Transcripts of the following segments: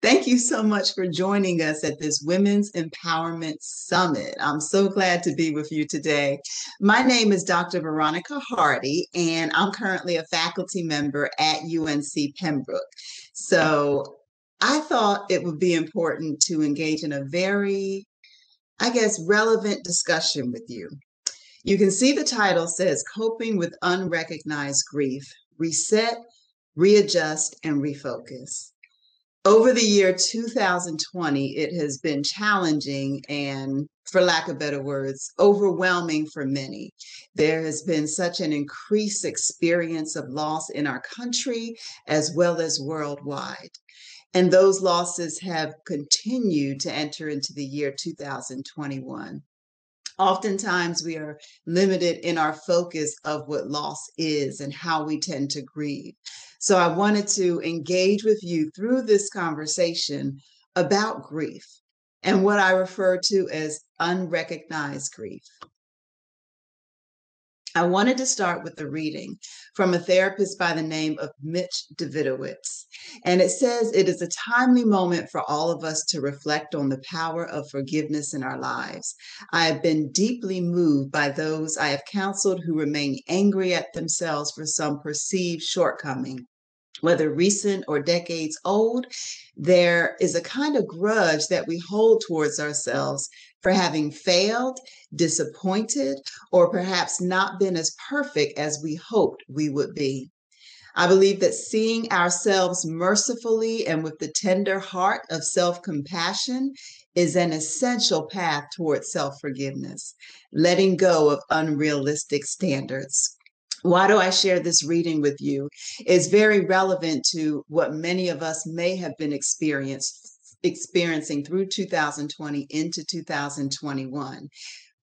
Thank you so much for joining us at this Women's Empowerment Summit. I'm so glad to be with you today. My name is Dr. Veronica Hardy, and I'm currently a faculty member at UNC Pembroke. So I thought it would be important to engage in a very, relevant discussion with you. You can see the title says Coping with Unrecognized Grief, Reset, Readjust, and Refocus. Over the year 2020, it has been challenging and, for lack of better words, overwhelming for many. There has been such an increased experience of loss in our country as well as worldwide. And those losses have continued to enter into the year 2021. Oftentimes, we are limited in our focus of what loss is and how we tend to grieve. So I wanted to engage with you through this conversation about grief and what I refer to as unrecognized grief. I wanted to start with a reading from a therapist by the name of Mitch Davidowitz. And it says, it is a timely moment for all of us to reflect on the power of forgiveness in our lives. I have been deeply moved by those I have counseled who remain angry at themselves for some perceived shortcoming. Whether recent or decades old, there is a kind of grudge that we hold towards ourselves for having failed, disappointed, or perhaps not been as perfect as we hoped we would be. I believe that seeing ourselves mercifully and with the tender heart of self-compassion is an essential path towards self-forgiveness, letting go of unrealistic standards. Why do I share this reading with you? It's very relevant to what many of us may have been experiencing through 2020 into 2021,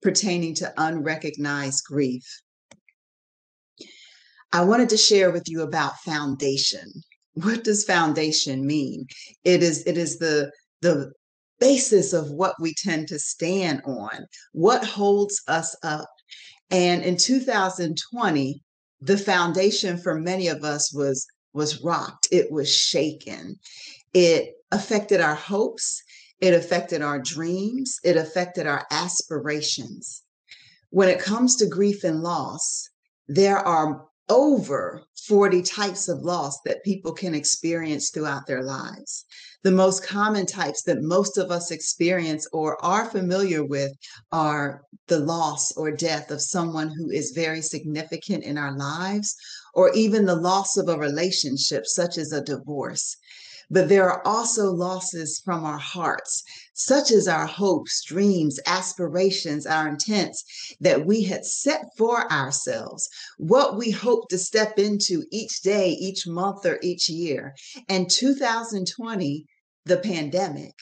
pertaining to unrecognized grief. I wanted to share with you about foundation. What does foundation mean? It is the basis of what we tend to stand on, what holds us up. And in 2020, the foundation for many of us was rocked. It was shaken. It affected our hopes. It affected our dreams. It affected our aspirations. When it comes to grief and loss, there are over 40 types of loss that people can experience throughout their lives. The most common types that most of us experience or are familiar with are the loss or death of someone who is very significant in our lives, or even the loss of a relationship, such as a divorce. But there are also losses from our hearts, such as our hopes, dreams, aspirations, our intents that we had set for ourselves, what we hope to step into each day, each month, or each year. And 2020, the pandemic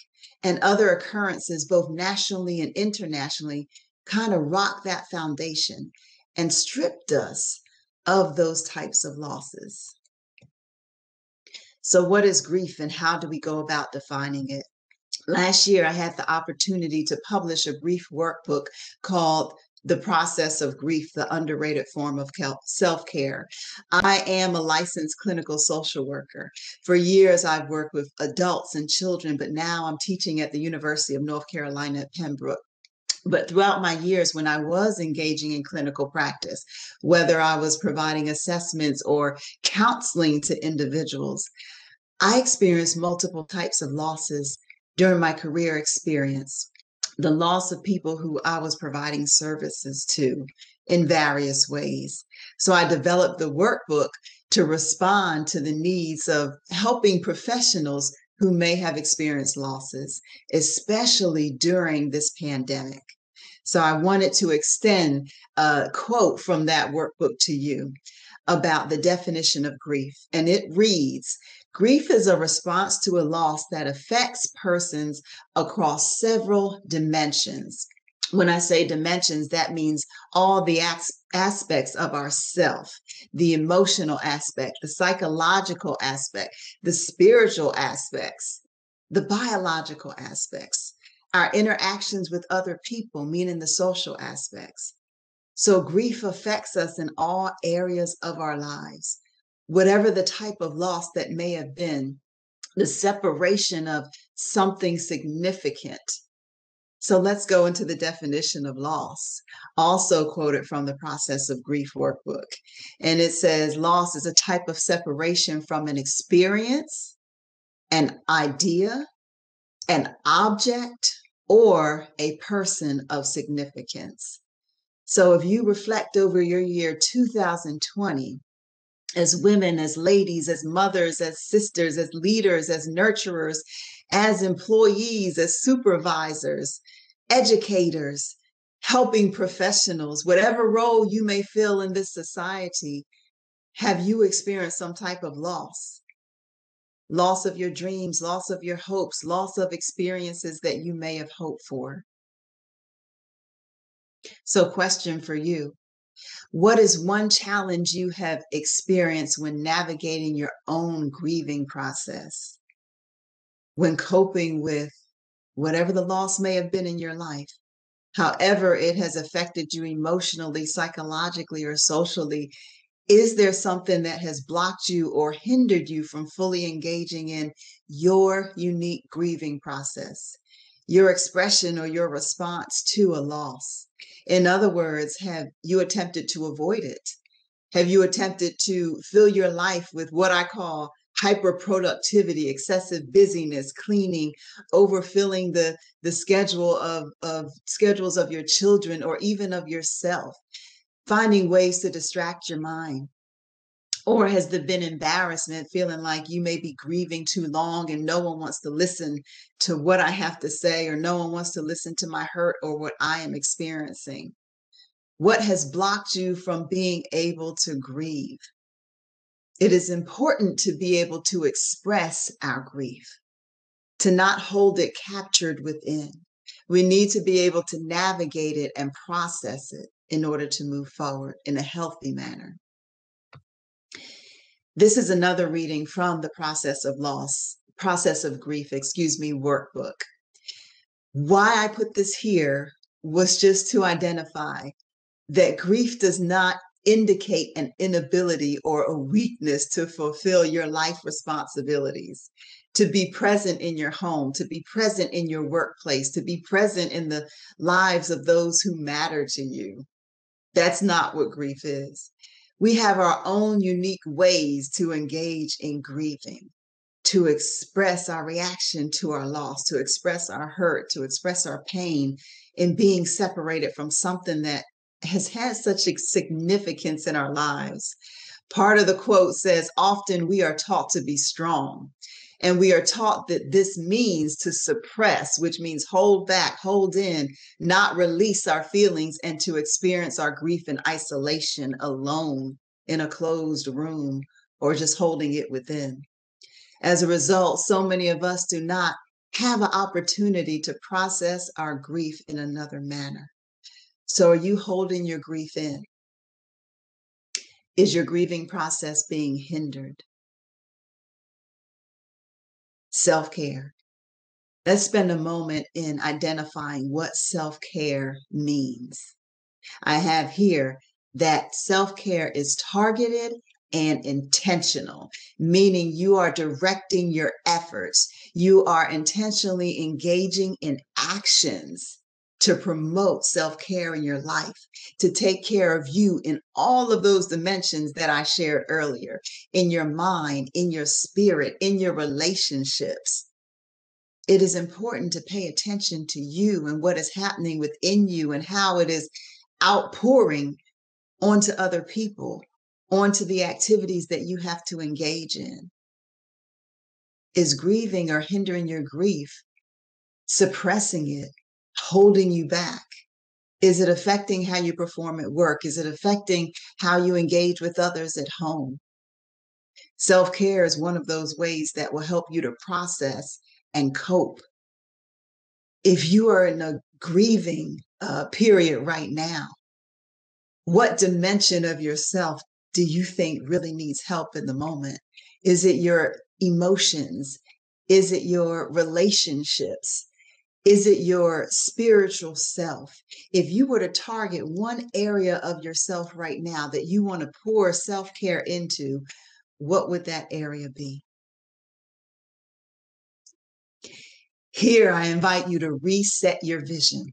and other occurrences, both nationally and internationally, kind of rocked that foundation and stripped us of those types of losses. So what is grief and how do we go about defining it? Last year, I had the opportunity to publish a grief workbook called The Process of Grief, the Underrated Form of Self-Care. I am a licensed clinical social worker. For years, I've worked with adults and children, but now I'm teaching at the University of North Carolina at Pembroke. But throughout my years, when I was engaging in clinical practice, whether I was providing assessments or counseling to individuals, I experienced multiple types of losses during my career experience. The loss of people who I was providing services to in various ways. So I developed the workbook to respond to the needs of helping professionals who may have experienced losses, especially during this pandemic. So I wanted to extend a quote from that workbook to you about the definition of grief. And it reads, grief is a response to a loss that affects persons across several dimensions. When I say dimensions, that means all the aspects of ourself, the emotional aspect, the psychological aspect, the spiritual aspects, the biological aspects, our interactions with other people, meaning the social aspects. So grief affects us in all areas of our lives. Whatever the type of loss that may have been, the separation of something significant. So let's go into the definition of loss, also quoted from the Process of Grief Workbook. And it says loss is a type of separation from an experience, an idea, an object, or a person of significance. So if you reflect over your year 2020, as women, as ladies, as mothers, as sisters, as leaders, as nurturers, as employees, as supervisors, educators, helping professionals, whatever role you may fill in this society, have you experienced some type of loss? Loss of your dreams, loss of your hopes, loss of experiences that you may have hoped for. So, question for you. What is one challenge you have experienced when navigating your own grieving process? When coping with whatever the loss may have been in your life, however it has affected you emotionally, psychologically, or socially, is there something that has blocked you or hindered you from fully engaging in your unique grieving process, your expression or your response to a loss? In other words, have you attempted to avoid it? Have you attempted to fill your life with what I call hyper productivity, excessive busyness, cleaning, overfilling the schedule of schedules of your children or even of yourself, finding ways to distract your mind? Or has there been embarrassment, feeling like you may be grieving too long and no one wants to listen to what I have to say, or no one wants to listen to my hurt or what I am experiencing? What has blocked you from being able to grieve? It is important to be able to express our grief, to not hold it captured within. We need to be able to navigate it and process it in order to move forward in a healthy manner. This is another reading from the Process of Grief, workbook. Why I put this here was just to identify that grief does not indicate an inability or a weakness to fulfill your life responsibilities, to be present in your home, to be present in your workplace, to be present in the lives of those who matter to you. That's not what grief is. We have our own unique ways to engage in grieving, to express our reaction to our loss, to express our hurt, to express our pain in being separated from something that has had such a significance in our lives. Part of the quote says, often we are taught to be strong, and we are taught that this means to suppress, which means hold back, hold in, not release our feelings, and to experience our grief in isolation, alone, in a closed room, or just holding it within. As a result, so many of us do not have an opportunity to process our grief in another manner. So are you holding your grief in? Is your grieving process being hindered? Self-care. Let's spend a moment in identifying what self-care means. I have here that self-care is targeted and intentional, meaning you are directing your efforts. You are intentionally engaging in actions to promote self-care in your life, to take care of you in all of those dimensions that I shared earlier, in your mind, in your spirit, in your relationships. It is important to pay attention to you and what is happening within you and how it is outpouring onto other people, onto the activities that you have to engage in. Is grieving or hindering your grief, suppressing it, holding you back? Is it affecting how you perform at work? Is it affecting how you engage with others at home? Self-care is one of those ways that will help you to process and cope. If you are in a grieving period right now, what dimension of yourself do you think really needs help in the moment? Is it your emotions? Is it your relationships? Is it your spiritual self? If you were to target one area of yourself right now that you want to pour self-care into, what would that area be? Here, I invite you to reset your vision.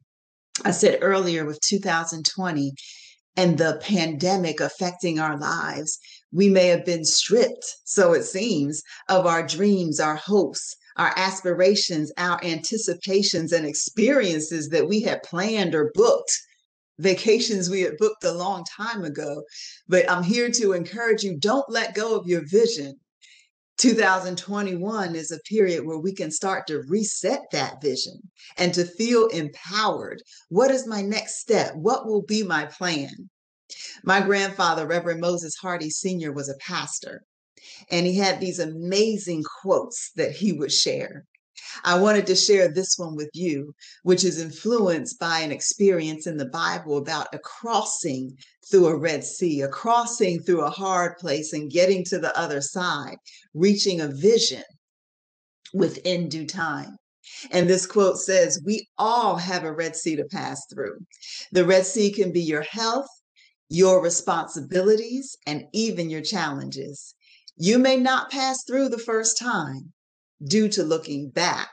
I said earlier with 2020 and the pandemic affecting our lives, we may have been stripped, so it seems, of our dreams, our hopes, our aspirations, our anticipations, and experiences that we had planned or booked, vacations we had booked a long time ago. But I'm here to encourage you, don't let go of your vision. 2021 is a period where we can start to reset that vision and to feel empowered. What is my next step? What will be my plan? My grandfather, Reverend Moses Hardy Sr., was a pastor, and he had these amazing quotes that he would share. I wanted to share this one with you, which is influenced by an experience in the Bible about a crossing through a Red Sea, a crossing through a hard place and getting to the other side, reaching a vision within due time. And this quote says, "We all have a Red Sea to pass through. The Red Sea can be your health, your responsibilities, and even your challenges. You may not pass through the first time due to looking back,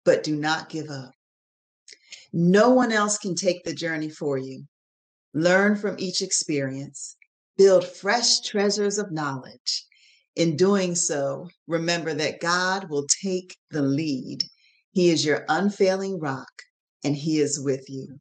but do not give up. No one else can take the journey for you. Learn from each experience, build fresh treasures of knowledge. In doing so, remember that God will take the lead. He is your unfailing rock, and He is with you."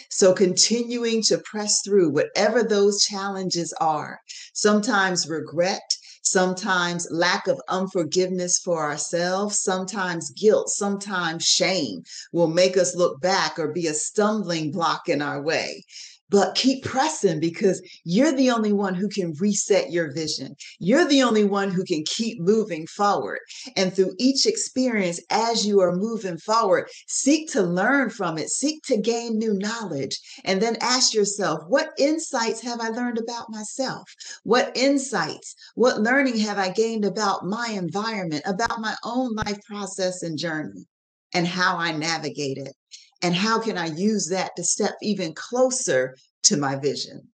So continuing to press through whatever those challenges are, sometimes regret, sometimes lack of unforgiveness for ourselves, sometimes guilt, sometimes shame will make us look back or be a stumbling block in our way. But keep pressing, because you're the only one who can reset your vision. You're the only one who can keep moving forward. And through each experience, as you are moving forward, seek to learn from it, seek to gain new knowledge, and then ask yourself, what insights have I learned about myself? What insights, what learning have I gained about my environment, about my own life process and journey, and how I navigate it? And how can I use that to step even closer to my vision?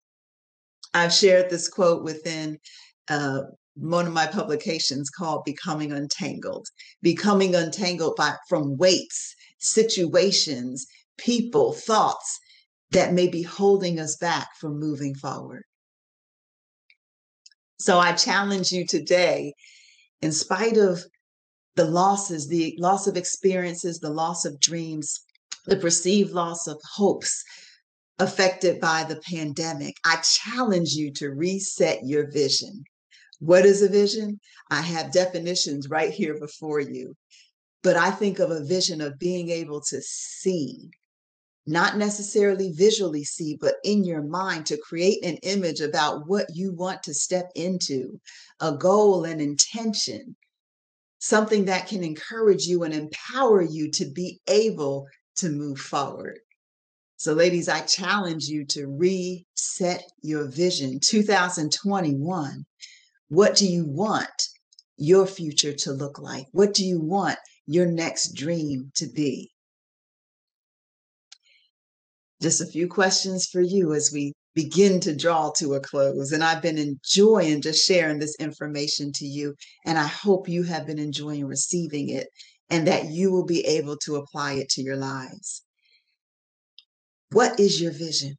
I've shared this quote within one of my publications called Becoming Untangled. Becoming untangled from weights, situations, people, thoughts that may be holding us back from moving forward. So I challenge you today, in spite of the losses, the loss of experiences, the loss of dreams, the perceived loss of hopes affected by the pandemic, I challenge you to reset your vision. What is a vision? I have definitions right here before you, but I think of a vision of being able to see, not necessarily visually see, but in your mind to create an image about what you want to step into, a goal and intention, something that can encourage you and empower you to be able to move forward. So ladies, I challenge you to reset your vision. 2021, what do you want your future to look like? What do you want your next dream to be? Just a few questions for you as we begin to draw to a close. And I've been enjoying just sharing this information to you. And I hope you have been enjoying receiving it and that you will be able to apply it to your lives. What is your vision?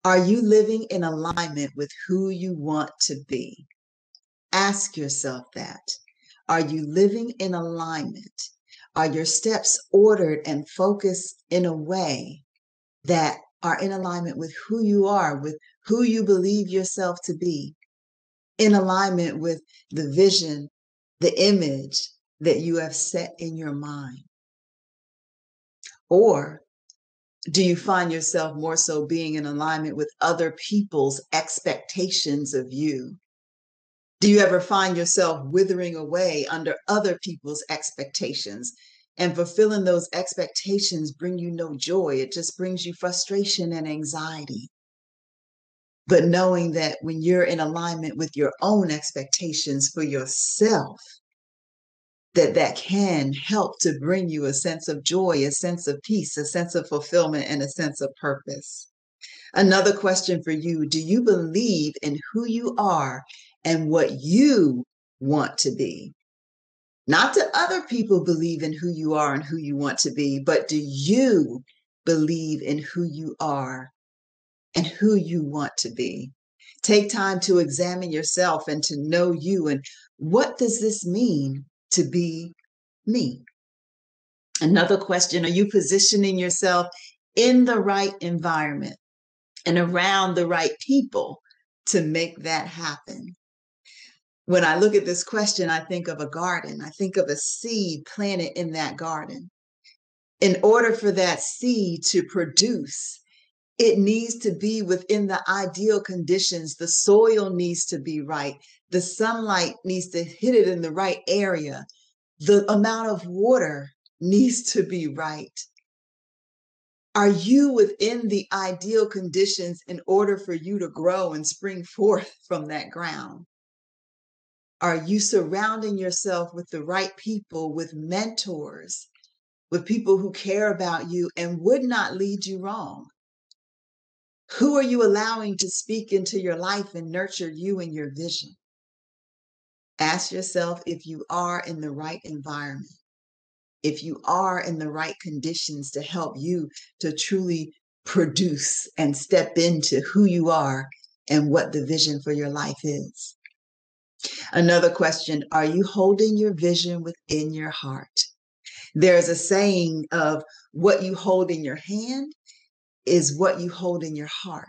Are you living in alignment with who you want to be? Ask yourself that. Are you living in alignment? Are your steps ordered and focused in a way that are in alignment with who you are, with who you believe yourself to be, in alignment with the vision, the image that you have set in your mind? Or do you find yourself more so being in alignment with other people's expectations of you? Do you ever find yourself withering away under other people's expectations? And fulfilling those expectations bring you no joy. It just brings you frustration and anxiety. But knowing that when you're in alignment with your own expectations for yourself, that can help to bring you a sense of joy, a sense of peace, a sense of fulfillment, and a sense of purpose. Another question for you: do you believe in who you are and what you want to be? Not do other people believe in who you are and who you want to be, but do you believe in who you are and who you want to be? Take time to examine yourself and to know you. And what does this mean to be me? Another question, are you positioning yourself in the right environment and around the right people to make that happen? When I look at this question, I think of a garden. I think of a seed planted in that garden. In order for that seed to produce, it needs to be within the ideal conditions. The soil needs to be right. The sunlight needs to hit it in the right area. The amount of water needs to be right. Are you within the ideal conditions in order for you to grow and spring forth from that ground? Are you surrounding yourself with the right people, with mentors, with people who care about you and would not lead you wrong? Who are you allowing to speak into your life and nurture you and your vision? Ask yourself if you are in the right environment, if you are in the right conditions to help you to truly produce and step into who you are and what the vision for your life is. Another question, are you holding your vision within your heart? There's a saying of what you hold in your hand is what you hold in your heart.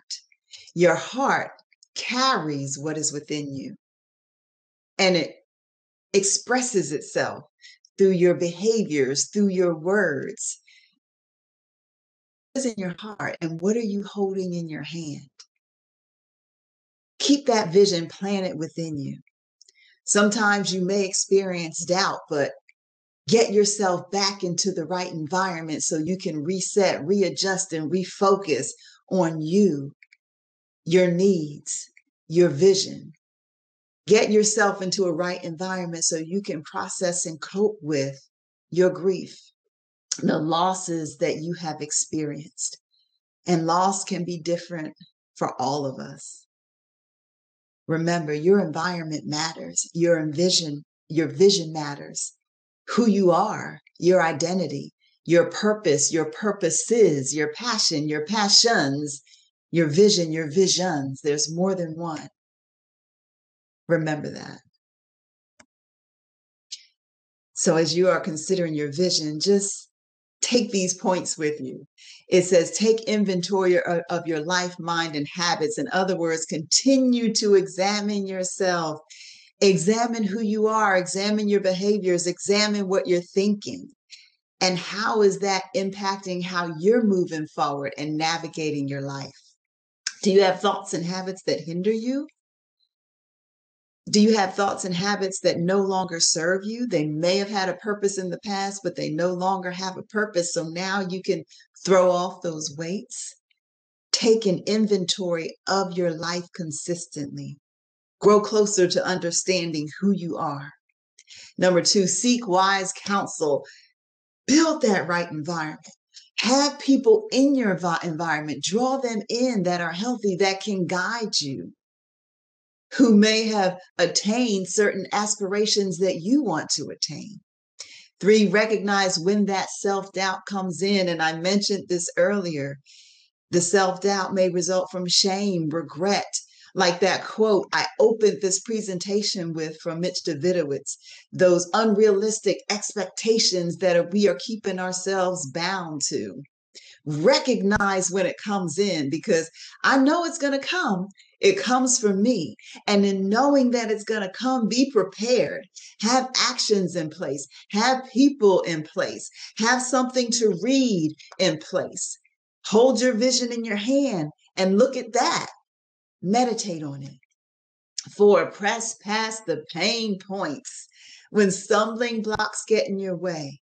Your heart carries what is within you, and it expresses itself through your behaviors, through your words. What is in your heart, and what are you holding in your hand? Keep that vision planted within you. Sometimes you may experience doubt, but get yourself back into the right environment so you can reset, readjust, and refocus on you, your needs, your vision. Get yourself into a right environment so you can process and cope with your grief, the losses that you have experienced. And loss can be different for all of us. Remember, your environment matters. Your vision matters. Who you are, your identity, your purpose, your purposes, your passion, your passions, your vision, your visions. There's more than one. Remember that. So as you are considering your vision, just take these points with you. It says, take inventory of your life, mind, and habits. In other words, continue to examine yourself. Examine who you are, examine your behaviors, examine what you're thinking. And how is that impacting how you're moving forward and navigating your life? Do you have thoughts and habits that hinder you? Do you have thoughts and habits that no longer serve you? They may have had a purpose in the past, but they no longer have a purpose. So now you can throw off those weights. Take an inventory of your life consistently. Grow closer to understanding who you are. Number 2, seek wise counsel. Build that right environment. Have people in your environment. Draw them in that are healthy, that can guide you, who may have attained certain aspirations that you want to attain. 3, recognize when that self-doubt comes in. And I mentioned this earlier. The self-doubt may result from shame, regret, like that quote I opened this presentation with from Mitch Davidowitz, those unrealistic expectations that we are keeping ourselves bound to. Recognize when it comes in, because I know it's going to come. It comes for me. And in knowing that it's going to come, be prepared. Have actions in place. Have people in place. Have something to read in place. Hold your vision in your hand and look at that. Meditate on it. 4, press past the pain points. When stumbling blocks get in your way,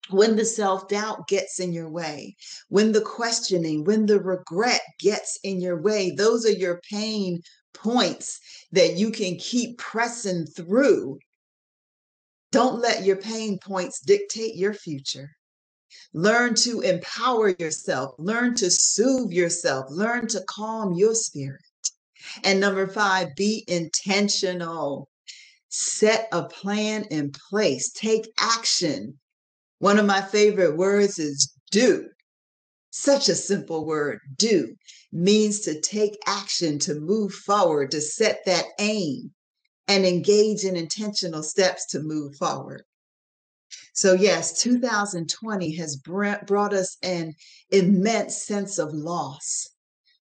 when the self-doubt gets in your way, when the questioning, when the regret gets in your way, those are your pain points that you can keep pressing through. Don't let your pain points dictate your future. Learn to empower yourself. Learn to soothe yourself. Learn to calm your spirit. And number 5, be intentional. Set a plan in place. Take action. One of my favorite words is do. Such a simple word. Do means to take action, to move forward, to set that aim and engage in intentional steps to move forward. So yes, 2020 has brought us an immense sense of loss,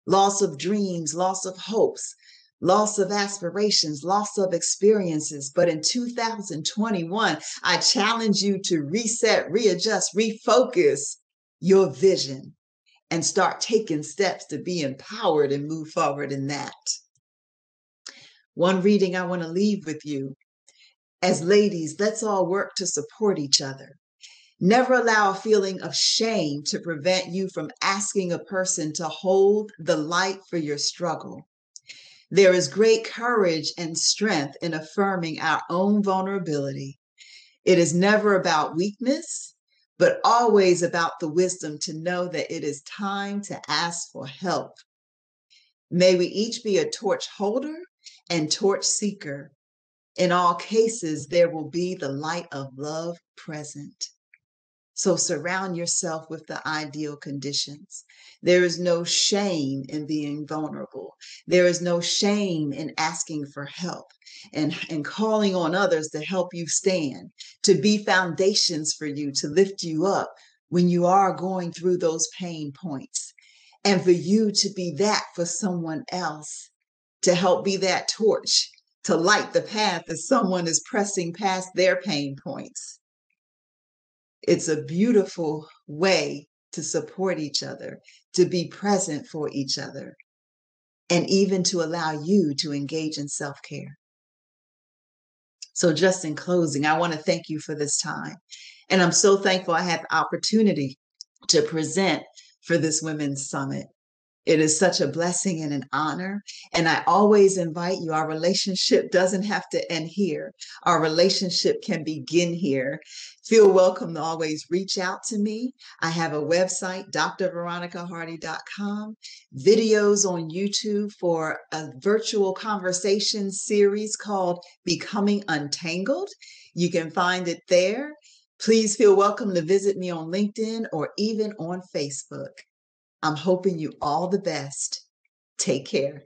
loss of dreams, loss of hopes, loss of aspirations, loss of experiences. But in 2021, I challenge you to reset, readjust, refocus your vision and start taking steps to be empowered and move forward in that. One reading I want to leave with you. As ladies, let's all work to support each other. Never allow a feeling of shame to prevent you from asking a person to hold the light for your struggle. There is great courage and strength in affirming our own vulnerability. It is never about weakness, but always about the wisdom to know that it is time to ask for help. May we each be a torch holder and torch seeker. In all cases, there will be the light of love present. So surround yourself with the ideal conditions. There is no shame in being vulnerable. There is no shame in asking for help and calling on others to help you stand, to be foundations for you, to lift you up when you are going through those pain points, and for you to be that for someone else, to help be that torch, to light the path as someone is pressing past their pain points. It's a beautiful way to support each other, to be present for each other, and even to allow you to engage in self-care. So just in closing, I want to thank you for this time. And I'm so thankful I had the opportunity to present for this Women's Summit. It is such a blessing and an honor. And I always invite you, our relationship doesn't have to end here. Our relationship can begin here. Feel welcome to always reach out to me. I have a website, drveronicahardy.com, videos on YouTube for a virtual conversation series called Becoming Untangled. You can find it there. Please feel welcome to visit me on LinkedIn or even on Facebook. I'm hoping you all the best. Take care.